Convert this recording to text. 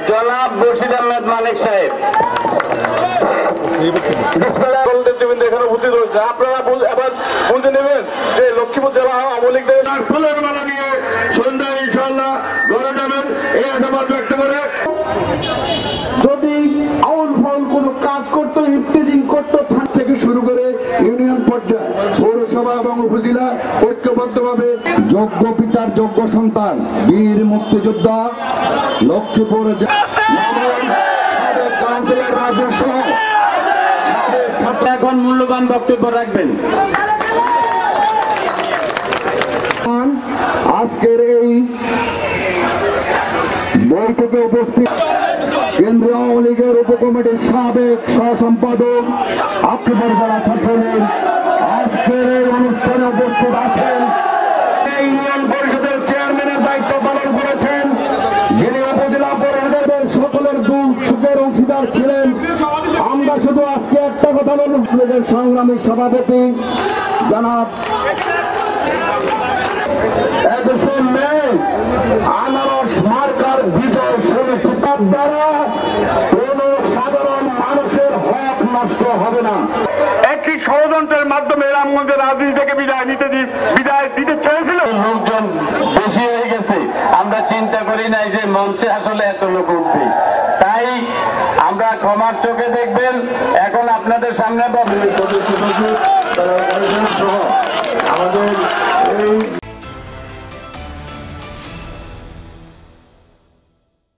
জনাব বশির আহমেদ মালিক সাহেব এখানে উপস্থিত রয়েছে। আপনারা এবার বুঝে নেবেন যে লক্ষ্মীপুর জেলা আওয়ামী লীগের ফুলের মালা নিয়ে সন্ধ্যায় ইনশাআল্লাহ ঘরে যাবেন এই আশাবাদ ব্যক্ত করে। যদি আউল ফাউল কোনো কাজ করতো, ইফতেজিং করতো, থান থেকে শুরু করে ইউনিয়ন পর্যায়ে পৌরসভা এবং উপজেলা ঐক্যবদ্ধভাবে যোগ্য পিতার যোগ্য সন্তান বীর মুক্তিযোদ্ধা লক্ষ্মীপুর সাবেক কাউন্সিলর রাজু সহ এখন মূল্যবান বক্তব্য রাখবেন। আজকের এই বৈঠকে উপস্থিত কেন্দ্রীয় আওয়ামী লীগের উপকমিটির সাবেক সহসম্পাদক আক্কেবর জেলা ছাত্রলীগ আজকের এই অনুষ্ঠানে উপস্থিত আছেন। ইউনিয়ন পরিষদের চেয়ারম্যানের দায়িত্ব পালন করেছেন, যিনি উপজেলা পরিষদের সকলের দুঃখ সুখের অংশীদার ছিলেন। আমরা শুধু আজকে একটা কথা বলব, সংগ্রামী সভাপতি জনাব 11 মে আনারস মার্কার বিজয় সুনিশ্চিত দ্বারা কোন সাধারণ মানুষের হক নষ্ট হবে না। একটি ষড়যন্ত্রের মাধ্যমে রামগঞ্জের রাজনীতি থেকে বিদায় দিতে চেয়েছিল। লোকজন বেশি হয়ে গেছে, আমরা চিন্তা করি নাই যে মঞ্চে আসলে এত লোক উঠবে, তাই আমরা ক্ষমার চোখে দেখবেন। এখন আপনাদের সামনে আমাদের এই